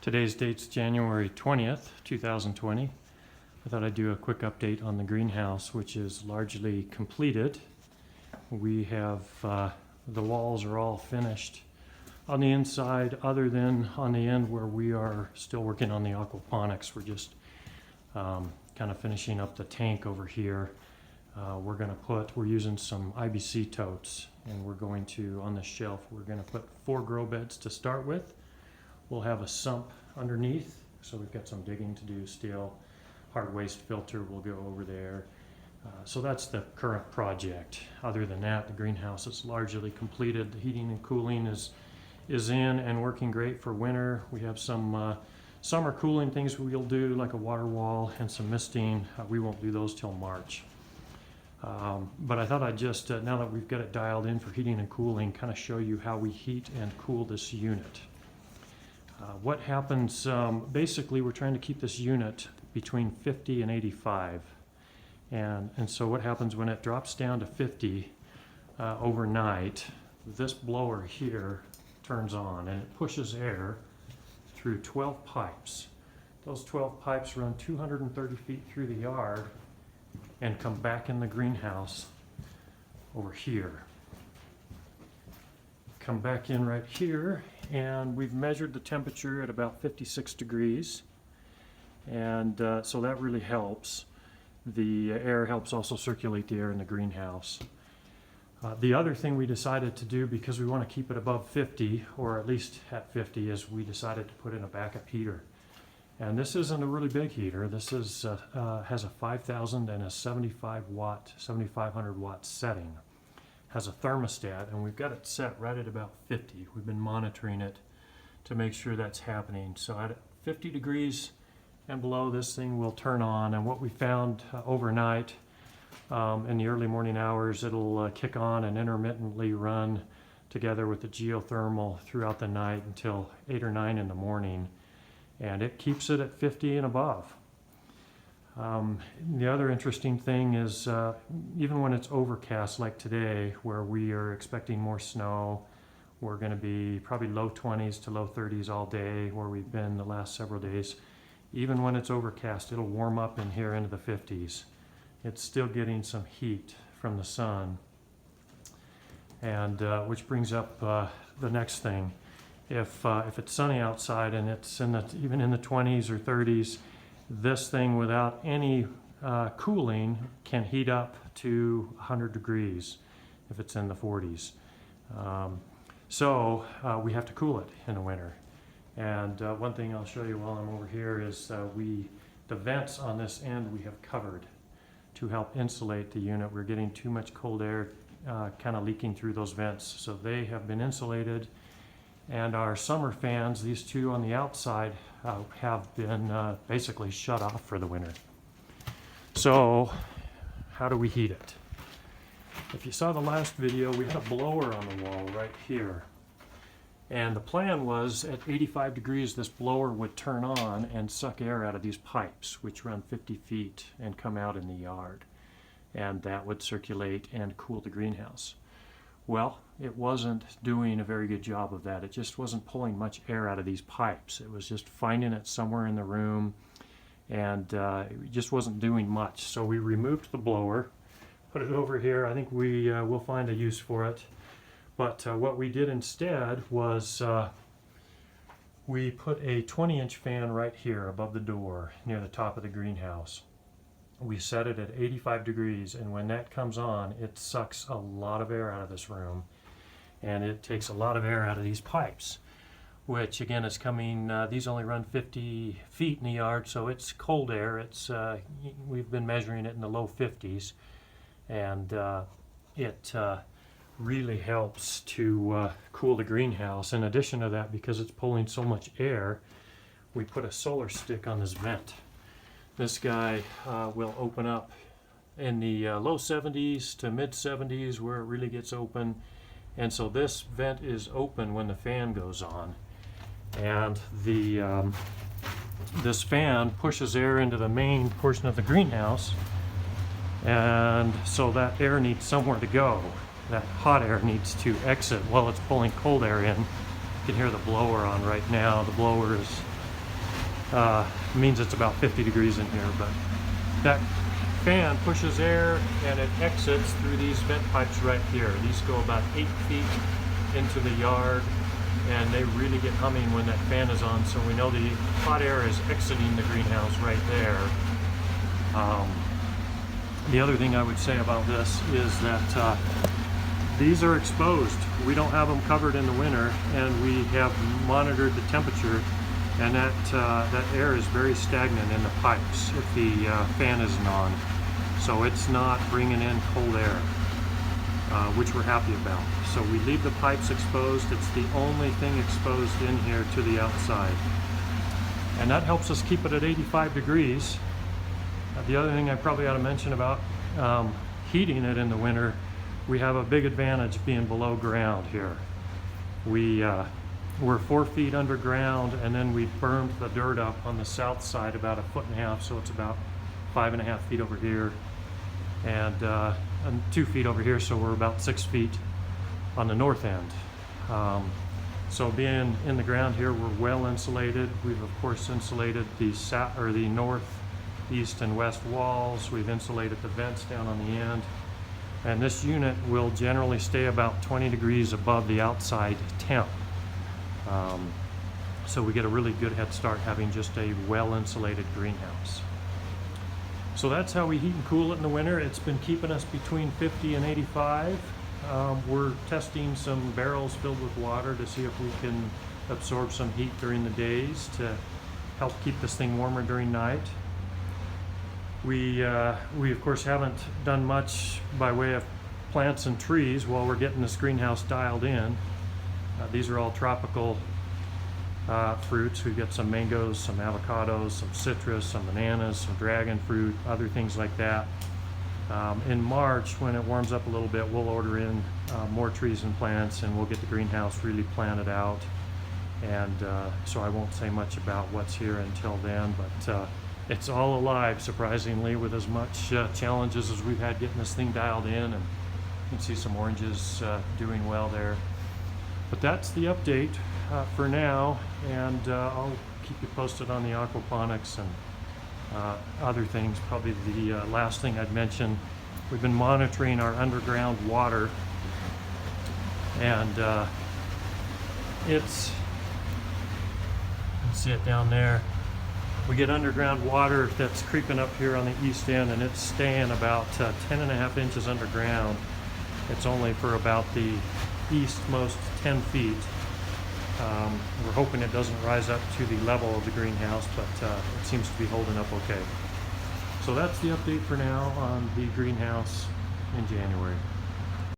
Today's date's January 20th, 2020. I thought I'd do a quick update on the greenhouse, which is largely completed. We have, the walls are all finished on the inside, other than on the end where we are still working on the aquaponics. We're just kind of finishing up the tank over here. We're using some IBC totes, and we're going to, on the shelf, we're going to put 4 grow beds to start with. We'll have a sump underneath, so we've got some digging to do still. Hard waste filter will go over there. So that's the current project. Other than that, the greenhouse is largely completed. The heating and cooling is in and working great for winter. We have some summer cooling things we'll do, like a water wall and some misting. We won't do those till March. But I thought I'd just, now that we've got it dialed in for heating and cooling, kind of show you how we heat and cool this unit. What happens, basically we're trying to keep this unit between 50 and 85. And so what happens when it drops down to 50 overnight, this blower here turns on and it pushes air through 12 pipes. Those 12 pipes run 230 feet through the yard and come back in the greenhouse over here. Come back in right here, and we've measured the temperature at about 56 degrees, and so that really helps. The air helps also circulate the air in the greenhouse. The other thing we decided to do, because we want to keep it above 50, or at least at 50, is we decided to put in a backup heater. And this isn't a really big heater. This is has a 5,000 and a 7,500 watt setting. Has a thermostat, and we've got it set right at about 50. We've been monitoring it to make sure that's happening. So at 50 degrees and below, this thing will turn on. And what we found overnight, in the early morning hours, it'll kick on and intermittently run together with the geothermal throughout the night until 8 or 9 in the morning. And it keeps it at 50 and above. The other interesting thing is, even when it's overcast like today, where we are expecting more snow, we're going to be probably low 20s to low 30s all day, where we've been the last several days. Even when it's overcast, it'll warm up in here into the 50s. It's still getting some heat from the sun. And which brings up the next thing. If it's sunny outside and it's even in the 20s or 30s, this thing without any cooling can heat up to 100 degrees if it's in the 40s. So we have to cool it in the winter. And one thing I'll show you while I'm over here is the vents on this end we have covered to help insulate the unit. We're getting too much cold air kind of leaking through those vents. So they have been insulated. And our summer fans, these two on the outside, have been basically shut off for the winter. So how do we heat it? If you saw the last video, we had a blower on the wall right here. And the plan was at 85 degrees, this blower would turn on and suck air out of these pipes, which run 50 feet and come out in the yard. And that would circulate and cool the greenhouse. Well, it wasn't doing a very good job of that. It just wasn't pulling much air out of these pipes. It was just finding it somewhere in the room, and it just wasn't doing much. So we removed the blower, put it over here. I think we will find a use for it. But what we did instead was we put a 20-inch fan right here above the door near the top of the greenhouse. We set it at 85 degrees, and when that comes on, it sucks a lot of air out of this room, and it takes a lot of air out of these pipes, which again is coming, these only run 50 feet in the yard, so it's cold air. It's we've been measuring it in the low 50s, and it really helps to cool the greenhouse. In addition to that, because it's pulling so much air, we put a solar stick on this vent. This guy will open up in the low 70s to mid 70s where it really gets open. And so this vent is open when the fan goes on. And this fan pushes air into the main portion of the greenhouse. And so that air needs somewhere to go. That hot air needs to exit while it's pulling cold air in. You can hear the blower on right now. The blower is means it's about 50 degrees in here, but that fan pushes air and it exits through these vent pipes right here. These go about 8 feet into the yard, and they really get humming when that fan is on, so we know the hot air is exiting the greenhouse right there. The other thing I would say about this is that these are exposed. We don't have them covered in the winter, and we have monitored the temperature, and that air is very stagnant in the pipes if the fan isn't on. So it's not bringing in cold air, which we're happy about. So we leave the pipes exposed. It's the only thing exposed in here to the outside. And that helps us keep it at 85 degrees. The other thing I probably ought to mention about heating it in the winter, we have a big advantage being below ground here. We're 4 feet underground, and then we burned the dirt up on the south side about 1.5 feet, so it's about 5.5 feet over here, and 2 feet over here, so we're about 6 feet on the north end. So being in the ground here, we're well insulated. We've of course insulated the north, east, and west walls. We've insulated the vents down on the end. And this unit will generally stay about 20 degrees above the outside temp. So we get a really good head start having just a well-insulated greenhouse. So that's how we heat and cool it in the winter. It's been keeping us between 50 and 85. We're testing some barrels filled with water to see if we can absorb some heat during the days to help keep this thing warmer during night. We of course haven't done much by way of plants and trees while we're getting this greenhouse dialed in. These are all tropical fruits. We've got some mangoes, some avocados, some citrus, some bananas, some dragon fruit, other things like that. In March, when it warms up a little bit, we'll order in more trees and plants, and we'll get the greenhouse really planted out. And so I won't say much about what's here until then, but it's all alive, surprisingly, with as much challenges as we've had getting this thing dialed in. And you can see some oranges doing well there. But that's the update for now, and I'll keep you posted on the aquaponics and other things. Probably the last thing I'd mention, we've been monitoring our underground water, and you can see it down there. We get underground water that's creeping up here on the east end, and it's staying about 10.5 inches underground. It's only for about the eastmost 10 feet. We're hoping it doesn't rise up to the level of the greenhouse, but it seems to be holding up okay. So that's the update for now on the greenhouse in January.